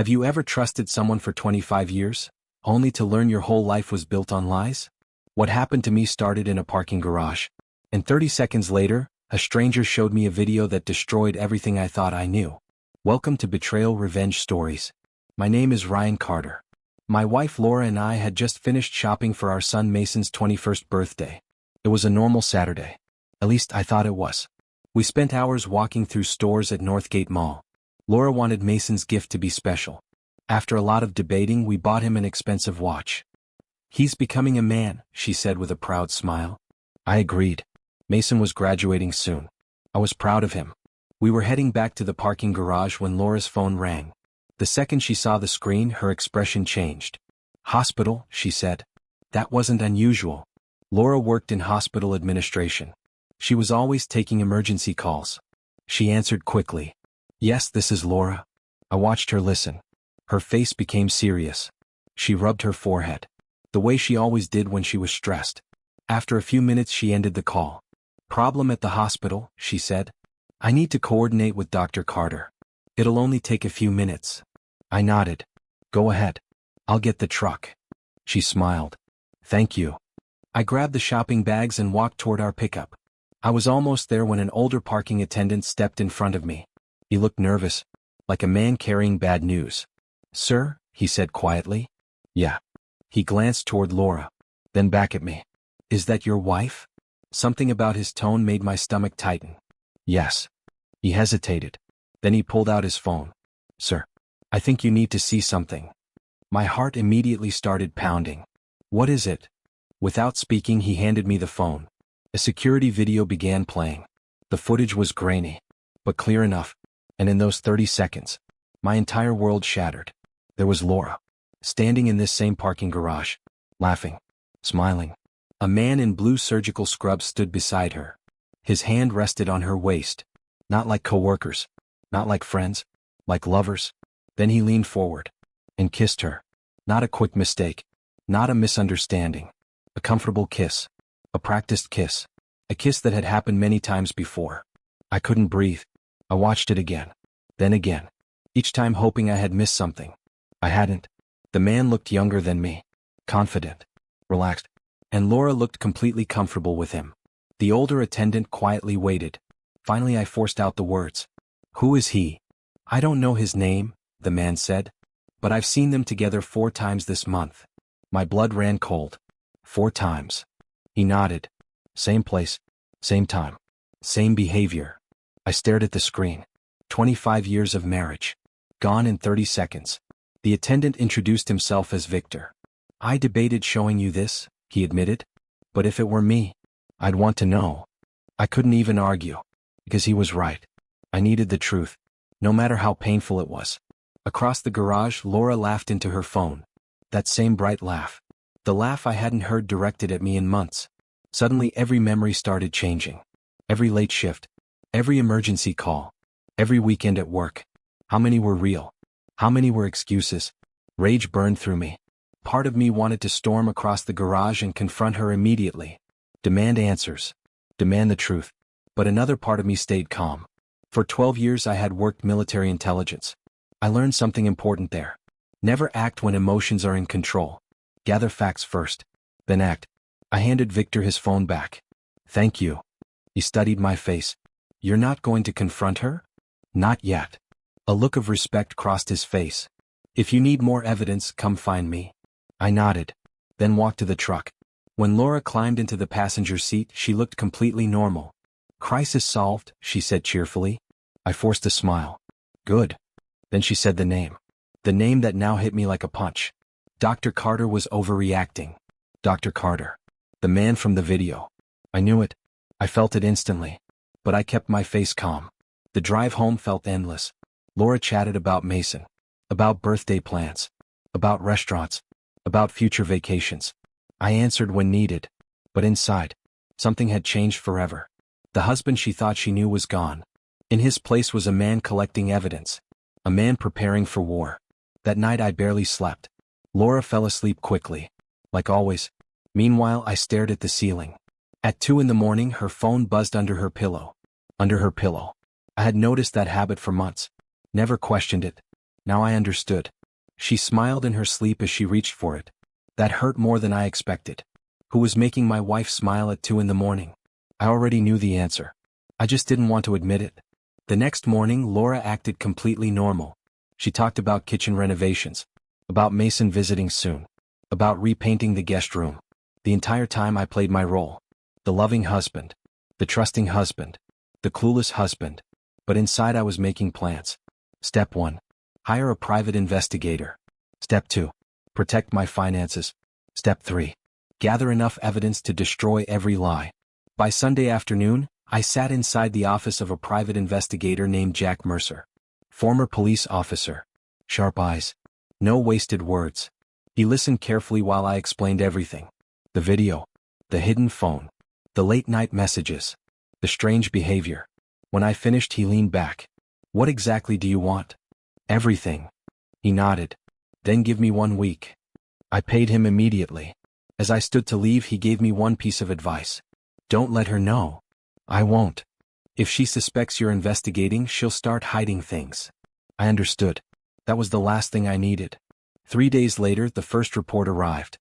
Have you ever trusted someone for 25 years, only to learn your whole life was built on lies? What happened to me started in a parking garage, and 30 seconds later, a stranger showed me a video that destroyed everything I thought I knew. Welcome to Betrayal Revenge Stories. My name is Ryan Carter. My wife Laura and I had just finished shopping for our son Mason's 21st birthday. It was a normal Saturday. At least I thought it was. We spent hours walking through stores at Northgate Mall. Laura wanted Mason's gift to be special. After a lot of debating, we bought him an expensive watch. "He's becoming a man," she said with a proud smile. I agreed. Mason was graduating soon. I was proud of him. We were heading back to the parking garage when Laura's phone rang. The second she saw the screen, her expression changed. "Hospital," she said. That wasn't unusual. Laura worked in hospital administration. She was always taking emergency calls. She answered quickly. "Yes, this is Laura." I watched her listen. Her face became serious. She rubbed her forehead, the way she always did when she was stressed. After a few minutes she ended the call. "Problem at the hospital," she said. "I need to coordinate with Dr. Carter. It'll only take a few minutes." I nodded. "Go ahead. I'll get the truck." She smiled. "Thank you." I grabbed the shopping bags and walked toward our pickup. I was almost there when an older parking attendant stepped in front of me. He looked nervous, like a man carrying bad news. "Sir," he said quietly. "Yeah." He glanced toward Laura, then back at me. "Is that your wife?" Something about his tone made my stomach tighten. "Yes." He hesitated. Then he pulled out his phone. "Sir, I think you need to see something." My heart immediately started pounding. "What is it?" Without speaking, he handed me the phone. A security video began playing. The footage was grainy, but clear enough, and in those 30 seconds, my entire world shattered. There was Laura, standing in this same parking garage, laughing, smiling. A man in blue surgical scrubs stood beside her. His hand rested on her waist, not like coworkers, not like friends, like lovers. Then he leaned forward and kissed her. Not a quick mistake, not a misunderstanding. A comfortable kiss, a practiced kiss, a kiss that had happened many times before. I couldn't breathe. I watched it again, then again, each time hoping I had missed something. I hadn't. The man looked younger than me, confident, relaxed, and Laura looked completely comfortable with him. The older attendant quietly waited. Finally I forced out the words. "Who is he?" "I don't know his name," the man said, "but I've seen them together 4 times this month." My blood ran cold. 4 times. He nodded. Same place, same time, same behavior. I stared at the screen. 25 years of marriage. Gone in 30 seconds. The attendant introduced himself as Victor. "I debated showing you this," he admitted. "But if it were me, I'd want to know." I couldn't even argue, because he was right. I needed the truth, no matter how painful it was. Across the garage, Laura laughed into her phone. That same bright laugh. The laugh I hadn't heard directed at me in months. Suddenly every memory started changing. Every late shift, every emergency call, every weekend at work. How many were real? How many were excuses? Rage burned through me. Part of me wanted to storm across the garage and confront her immediately. Demand answers. Demand the truth. But another part of me stayed calm. For 12 years I had worked military intelligence. I learned something important there. Never act when emotions are in control. Gather facts first, then act. I handed Victor his phone back. "Thank you." He studied my face. "You're not going to confront her?" "Not yet." A look of respect crossed his face. "If you need more evidence, come find me." I nodded, then walked to the truck. When Laura climbed into the passenger seat, she looked completely normal. "Crisis solved," she said cheerfully. I forced a smile. "Good." Then she said the name. The name that now hit me like a punch. Dr. Carter was overreacting. Dr. Carter. The man from the video. I knew it. I felt it instantly. But I kept my face calm. The drive home felt endless. Laura chatted about Mason. About birthday plans. About restaurants. About future vacations. I answered when needed. But inside, something had changed forever. The husband she thought she knew was gone. In his place was a man collecting evidence. A man preparing for war. That night I barely slept. Laura fell asleep quickly. Like always. Meanwhile I stared at the ceiling. At 2 in the morning her phone buzzed under her pillow. Under her pillow. I had noticed that habit for months. Never questioned it. Now I understood. She smiled in her sleep as she reached for it. That hurt more than I expected. Who was making my wife smile at 2 in the morning? I already knew the answer. I just didn't want to admit it. The next morning, Laura acted completely normal. She talked about kitchen renovations, about Mason visiting soon, about repainting the guest room. The entire time I played my role. The loving husband, the trusting husband, the clueless husband. But inside I was making plans. Step 1. Hire a private investigator. Step 2. Protect my finances. Step 3. Gather enough evidence to destroy every lie. By Sunday afternoon, I sat inside the office of a private investigator named Jack Mercer. Former police officer. Sharp eyes. No wasted words. He listened carefully while I explained everything. The video. The hidden phone. The late-night messages. The strange behavior. When I finished, he leaned back. What exactly do you want? Everything. He nodded. Then give me 1 week. I paid him immediately. As I stood to leave, he gave me one piece of advice. Don't let her know. I won't. If she suspects you're investigating, she'll start hiding things. I understood. That was the last thing I needed. 3 days later, the first report arrived.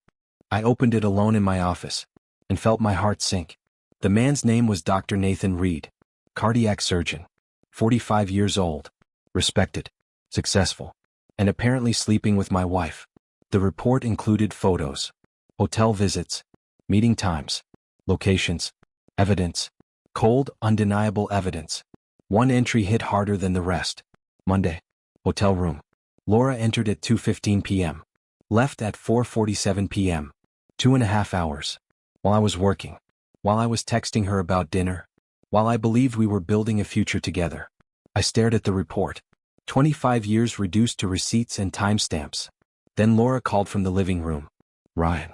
I opened it alone in my office and felt my heart sink. The man's name was Dr. Nathan Reed, cardiac surgeon, 45 years old, respected, successful, and apparently sleeping with my wife. The report included photos, hotel visits, meeting times, locations, evidence, cold, undeniable evidence. One entry hit harder than the rest. Monday, hotel room. Laura entered at 2:15 p.m., left at 4:47 p.m., 2.5 hours. While I was working, while I was texting her about dinner, while I believed we were building a future together. I stared at the report. 25 years reduced to receipts and timestamps. Then Laura called from the living room. Ryan.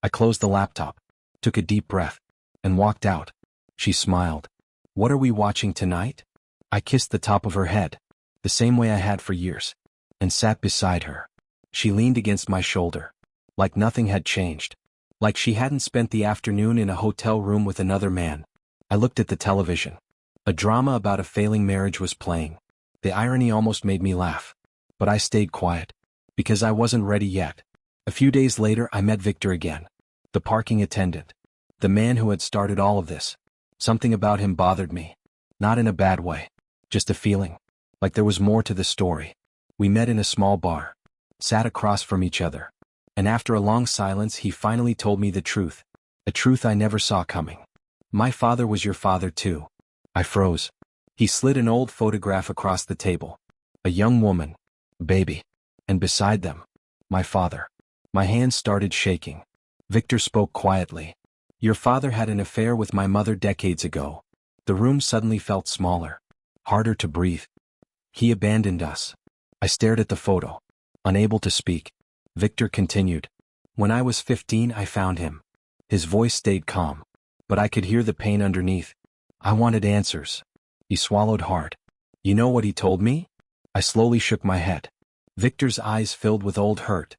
I closed the laptop, took a deep breath, and walked out. She smiled. What are we watching tonight? I kissed the top of her head, the same way I had for years, and sat beside her. She leaned against my shoulder, like nothing had changed, like she hadn't spent the afternoon in a hotel room with another man. I looked at the television. A drama about a failing marriage was playing. The irony almost made me laugh. But I stayed quiet, because I wasn't ready yet. A few days later, I met Victor again. The parking attendant. The man who had started all of this. Something about him bothered me. Not in a bad way. Just a feeling. Like there was more to the story. We met in a small bar. Sat across from each other. And after a long silence, he finally told me the truth. A truth I never saw coming. My father was your father too. I froze. He slid an old photograph across the table. A young woman. A baby. And beside them, my father. My hands started shaking. Victor spoke quietly. Your father had an affair with my mother decades ago. The room suddenly felt smaller. Harder to breathe. He abandoned us. I stared at the photo, unable to speak. Victor continued. When I was 15, I found him. His voice stayed calm, but I could hear the pain underneath. I wanted answers. He swallowed hard. You know what he told me? I slowly shook my head. Victor's eyes filled with old hurt.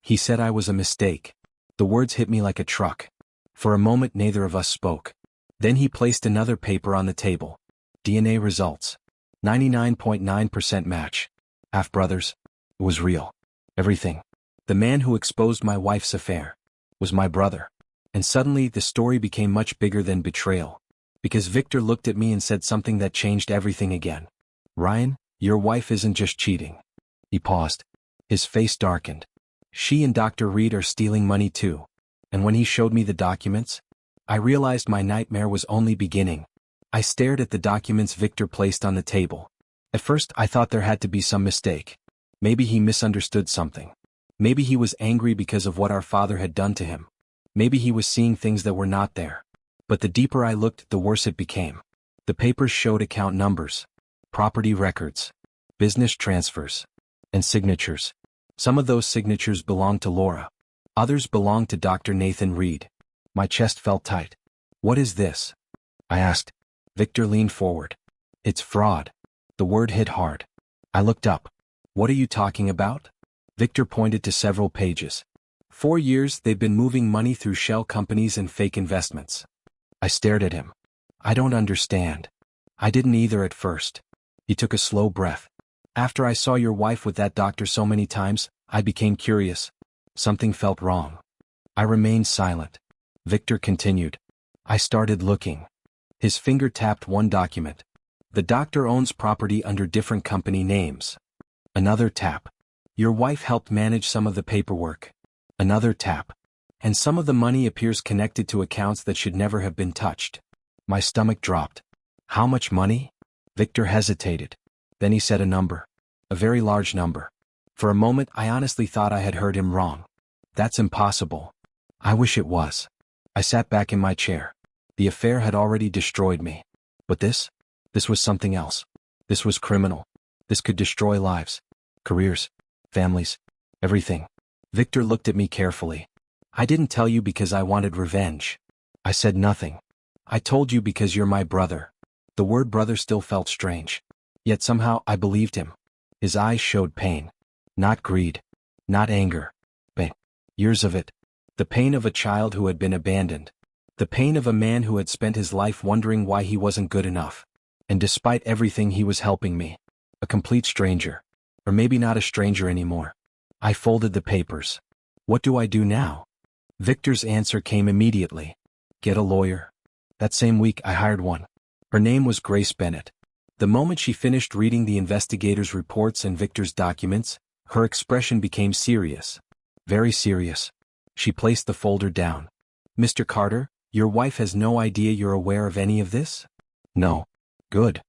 He said I was a mistake. The words hit me like a truck. For a moment, neither of us spoke. Then he placed another paper on the table. DNA results. 99.9% match. Half-brothers. It was real. Everything. The man who exposed my wife's affair was my brother. And suddenly the story became much bigger than betrayal. Because Victor looked at me and said something that changed everything again. Ryan, your wife isn't just cheating. He paused. His face darkened. She and Dr. Reed are stealing money too. And when he showed me the documents, I realized my nightmare was only beginning. I stared at the documents Victor placed on the table. At first, I thought there had to be some mistake. Maybe he misunderstood something. Maybe he was angry because of what our father had done to him. Maybe he was seeing things that were not there. But the deeper I looked, the worse it became. The papers showed account numbers, property records, business transfers, and signatures. Some of those signatures belonged to Laura. Others belonged to Dr. Nathan Reed. My chest felt tight. What is this? I asked. Victor leaned forward. It's fraud. The word hit hard. I looked up. What are you talking about? Victor pointed to several pages. 4 years they've been moving money through shell companies and fake investments. I stared at him. I don't understand. I didn't either at first. He took a slow breath. After I saw your wife with that doctor so many times, I became curious. Something felt wrong. I remained silent. Victor continued. I started looking. His finger tapped one document. The doctor owns property under different company names. Another tap. Your wife helped manage some of the paperwork. Another tap. And some of the money appears connected to accounts that should never have been touched. My stomach dropped. How much money? Victor hesitated. Then he said a number. A very large number. For a moment I honestly thought I had heard him wrong. That's impossible. I wish it was. I sat back in my chair. The affair had already destroyed me. But this? This was something else. This was criminal. This could destroy lives, careers, families, everything. Victor looked at me carefully. I didn't tell you because I wanted revenge. I said nothing. I told you because you're my brother. The word brother still felt strange. Yet somehow I believed him. His eyes showed pain. Not greed. Not anger. But years of it. The pain of a child who had been abandoned. The pain of a man who had spent his life wondering why he wasn't good enough. And despite everything he was helping me. A complete stranger. Or maybe not a stranger anymore. I folded the papers. What do I do now? Victor's answer came immediately. Get a lawyer. That same week I hired one. Her name was Grace Bennett. The moment she finished reading the investigator's reports and Victor's documents, her expression became serious. Very serious. She placed the folder down. Mr. Carter, your wife has no idea you're aware of any of this? No. Good.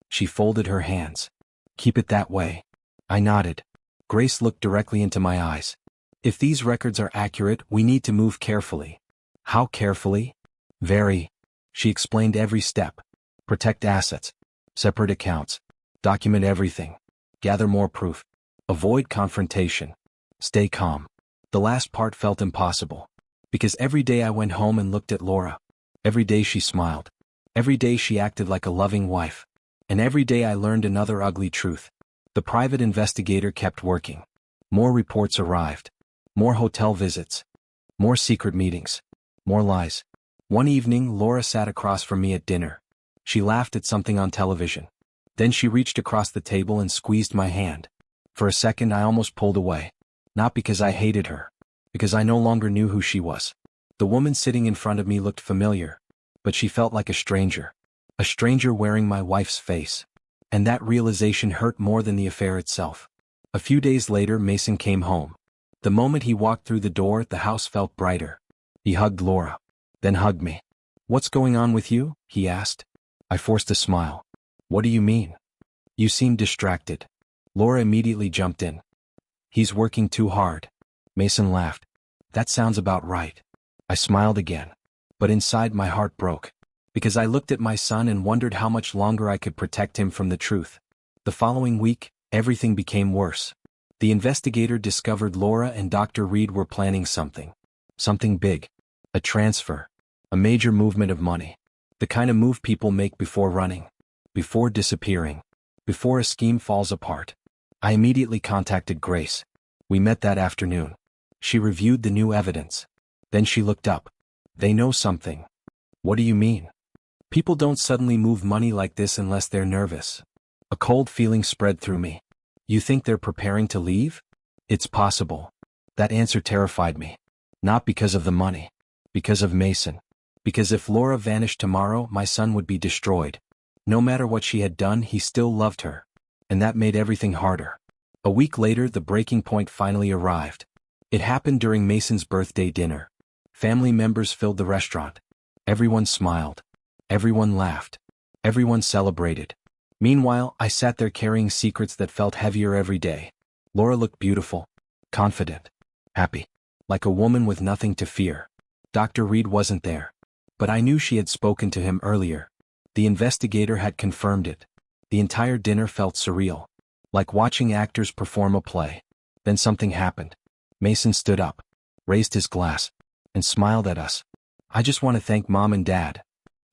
She folded her hands. Keep it that way. I nodded. Grace looked directly into my eyes. If these records are accurate, we need to move carefully. How carefully? Very. She explained every step. Protect assets. Separate accounts. Document everything. Gather more proof. Avoid confrontation. Stay calm. The last part felt impossible. Because every day I went home and looked at Laura. Every day she smiled. Every day she acted like a loving wife. And every day I learned another ugly truth. The private investigator kept working. More reports arrived. More hotel visits. More secret meetings. More lies. One evening, Laura sat across from me at dinner. She laughed at something on television. Then she reached across the table and squeezed my hand. For a second I almost pulled away. Not because I hated her. Because I no longer knew who she was. The woman sitting in front of me looked familiar. But she felt like a stranger. A stranger wearing my wife's face. And that realization hurt more than the affair itself. A few days later Mason came home. The moment he walked through the door, the house felt brighter. He hugged Laura. Then hugged me. What's going on with you? He asked. I forced a smile. What do you mean? You seem distracted. Laura immediately jumped in. He's working too hard. Mason laughed. That sounds about right. I smiled again. But inside my heart broke. Because I looked at my son and wondered how much longer I could protect him from the truth. The following week, everything became worse. The investigator discovered Laura and Dr. Reed were planning something. Something big. A transfer. A major movement of money. The kind of move people make before running. Before disappearing. Before a scheme falls apart. I immediately contacted Grace. We met that afternoon. She reviewed the new evidence. Then she looked up. They know something. What do you mean? People don't suddenly move money like this unless they're nervous. A cold feeling spread through me. You think they're preparing to leave? It's possible. That answer terrified me. Not because of the money. Because of Mason. Because if Laura vanished tomorrow, my son would be destroyed. No matter what she had done, he still loved her. And that made everything harder. A week later, the breaking point finally arrived. It happened during Mason's birthday dinner. Family members filled the restaurant. Everyone smiled. Everyone laughed. Everyone celebrated. Meanwhile, I sat there carrying secrets that felt heavier every day. Laura looked beautiful, confident, happy, like a woman with nothing to fear. Dr. Reed wasn't there. But I knew she had spoken to him earlier. The investigator had confirmed it. The entire dinner felt surreal. Like watching actors perform a play. Then something happened. Mason stood up, raised his glass, and smiled at us. I just want to thank Mom and Dad.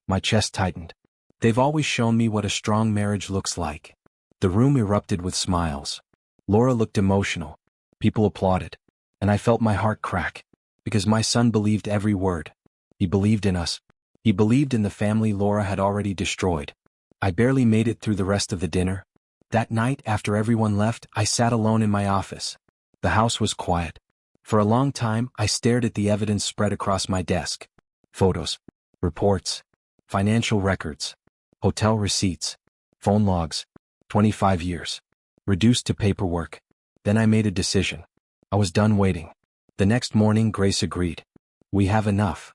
My chest tightened. They've always shown me what a strong marriage looks like. The room erupted with smiles. Laura looked emotional. People applauded. And I felt my heart crack. Because my son believed every word. He believed in us. He believed in the family Laura had already destroyed. I barely made it through the rest of the dinner. That night, after everyone left, I sat alone in my office. The house was quiet. For a long time, I stared at the evidence spread across my desk. Photos, reports, financial records, hotel receipts, phone logs, 25 years. Reduced to paperwork. Then I made a decision. I was done waiting. The next morning, Grace agreed. We have enough.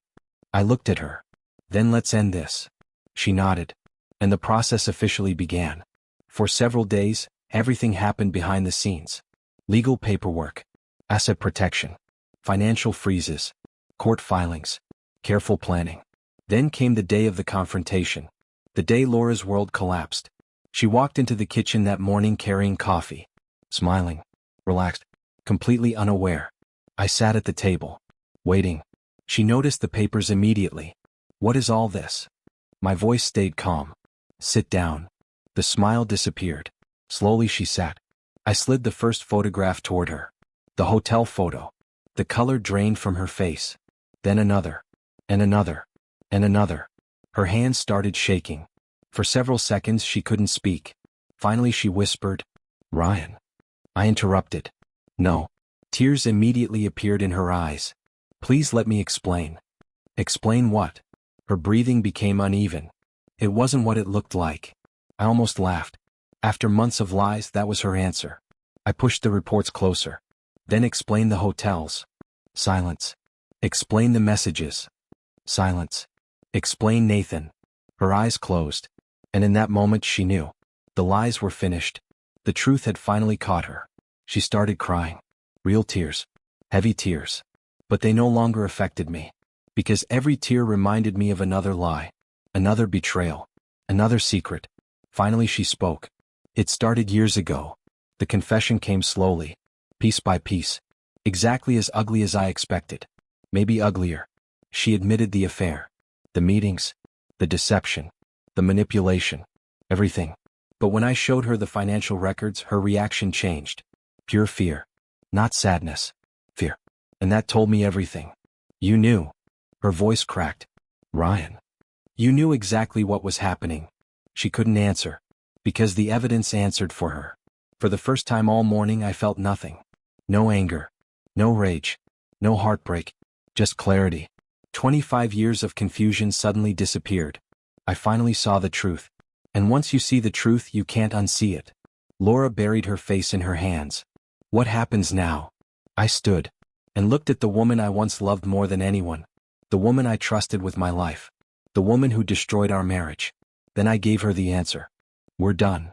I looked at her. Then let's end this. She nodded. And the process officially began. For several days, everything happened behind the scenes. Legal paperwork, asset protection, financial freezes, court filings, careful planning. Then came the day of the confrontation. The day Laura's world collapsed. She walked into the kitchen that morning carrying coffee. Smiling, relaxed, completely unaware. I sat at the table, waiting. She noticed the papers immediately. What is all this? My voice stayed calm. Sit down. The smile disappeared. Slowly she sat. I slid the first photograph toward her. The hotel photo. The color drained from her face. Then another. And another. And another. Her hands started shaking. For several seconds she couldn't speak. Finally she whispered, "Ryan." I interrupted. "No." Tears immediately appeared in her eyes. "Please let me explain." "Explain what?" Her breathing became uneven. It wasn't what it looked like. I almost laughed. After months of lies, that was her answer. I pushed the reports closer. Then explain the hotels. Silence. Explain the messages. Silence. Explain Nathan. Her eyes closed. And in that moment she knew. The lies were finished. The truth had finally caught her. She started crying. Real tears. Heavy tears. But they no longer affected me. Because every tear reminded me of another lie. Another betrayal. Another secret. Finally she spoke. It started years ago. The confession came slowly. Piece by piece. Exactly as ugly as I expected. Maybe uglier. She admitted the affair. The meetings. The deception. The manipulation. Everything. But when I showed her the financial records, her reaction changed. Pure fear. Not sadness. Fear. And that told me everything. You knew. Her voice cracked. Ryan. You knew exactly what was happening. She couldn't answer. Because the evidence answered for her. For the first time all morning I felt nothing. No anger. No rage. No heartbreak. Just clarity. 25 years of confusion suddenly disappeared. I finally saw the truth. And once you see the truth, you can't unsee it. Laura buried her face in her hands. What happens now? I stood. And looked at the woman I once loved more than anyone. The woman I trusted with my life. The woman who destroyed our marriage. Then I gave her the answer. We're done.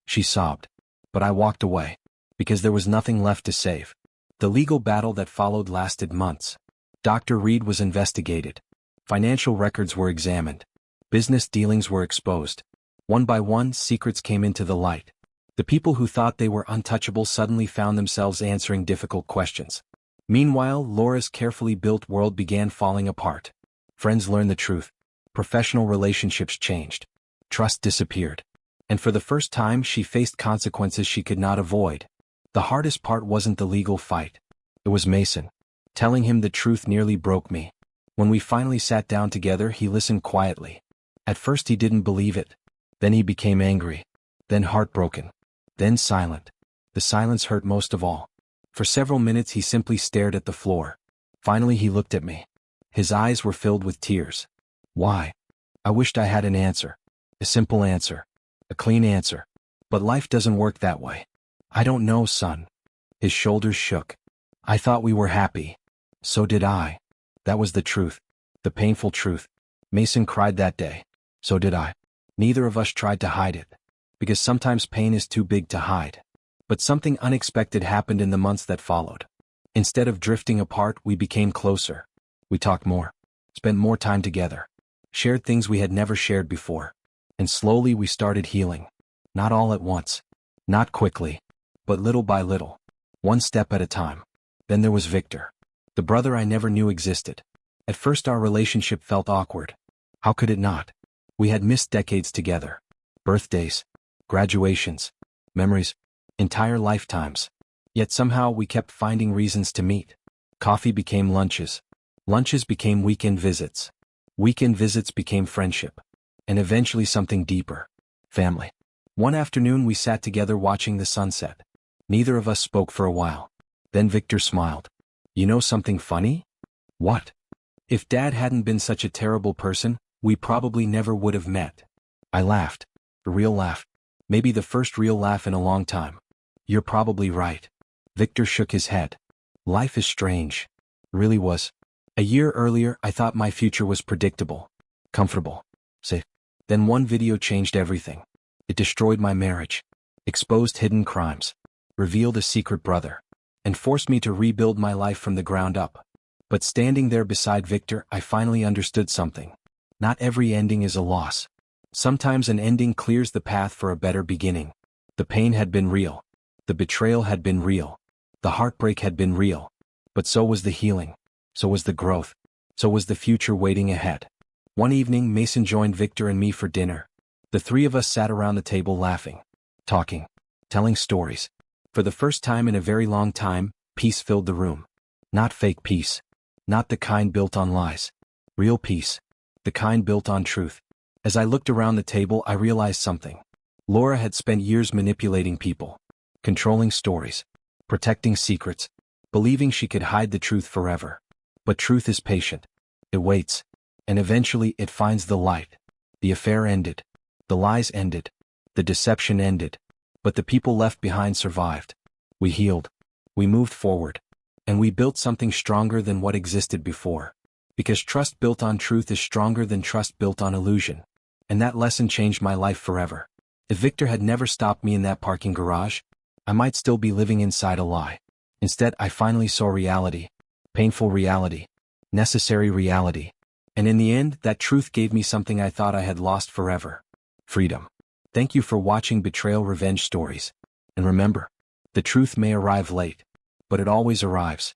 She sobbed. But I walked away. Because there was nothing left to save. The legal battle that followed lasted months. Dr. Reed was investigated. Financial records were examined. Business dealings were exposed. One by one, secrets came into the light. The people who thought they were untouchable suddenly found themselves answering difficult questions. Meanwhile, Laura's carefully built world began falling apart. Friends learned the truth. Professional relationships changed. Trust disappeared. And for the first time she faced consequences she could not avoid. The hardest part wasn't the legal fight. It was Mason. Telling him the truth nearly broke me. When we finally sat down together, he listened quietly. At first he didn't believe it. Then he became angry. Then heartbroken. Then silent. The silence hurt most of all. For several minutes he simply stared at the floor. Finally he looked at me. His eyes were filled with tears. Why? I wished I had an answer. A simple answer. A clean answer. But life doesn't work that way. I don't know, son. His shoulders shook. I thought we were happy. So did I. That was the truth. The painful truth. Mason cried that day. So did I. Neither of us tried to hide it. Because sometimes pain is too big to hide. But something unexpected happened in the months that followed. Instead of drifting apart, we became closer. We talked more. Spent more time together. Shared things we had never shared before. And slowly we started healing. Not all at once. Not quickly. But little by little. One step at a time. Then there was Victor. The brother I never knew existed. At first our relationship felt awkward. How could it not? We had missed decades together. Birthdays. Graduations. Memories. Entire lifetimes. Yet somehow we kept finding reasons to meet. Coffee became lunches. Lunches became weekend visits. Weekend visits became friendship. And eventually something deeper. Family. One afternoon we sat together watching the sunset. Neither of us spoke for a while. Then Victor smiled. You know something funny? What? If Dad hadn't been such a terrible person, we probably never would have met. I laughed. A real laugh. Maybe the first real laugh in a long time. You're probably right. Victor shook his head. Life is strange. It really was. A year earlier, I thought my future was predictable. Comfortable. Safe. Then one video changed everything. It destroyed my marriage. Exposed hidden crimes. Revealed a secret brother. And forced me to rebuild my life from the ground up. But standing there beside Victor, I finally understood something. Not every ending is a loss. Sometimes an ending clears the path for a better beginning. The pain had been real. The betrayal had been real. The heartbreak had been real. But so was the healing. So was the growth. So was the future waiting ahead. One evening, Mason joined Victor and me for dinner. The three of us sat around the table laughing, talking, telling stories. For the first time in a very long time, peace filled the room. Not fake peace. Not the kind built on lies. Real peace. The kind built on truth. As I looked around the table, I realized something. Laura had spent years manipulating people, controlling stories, protecting secrets, believing she could hide the truth forever. But truth is patient. It waits. And eventually it finds the light. The affair ended. The lies ended. The deception ended. But the people left behind survived. We healed. We moved forward. And we built something stronger than what existed before. Because trust built on truth is stronger than trust built on illusion. And that lesson changed my life forever. If Victor had never stopped me in that parking garage, I might still be living inside a lie. Instead, I finally saw reality. Painful reality. Necessary reality. And in the end, that truth gave me something I thought I had lost forever. Freedom. Thank you for watching Betrayal Revenge Stories. And remember, the truth may arrive late, but it always arrives.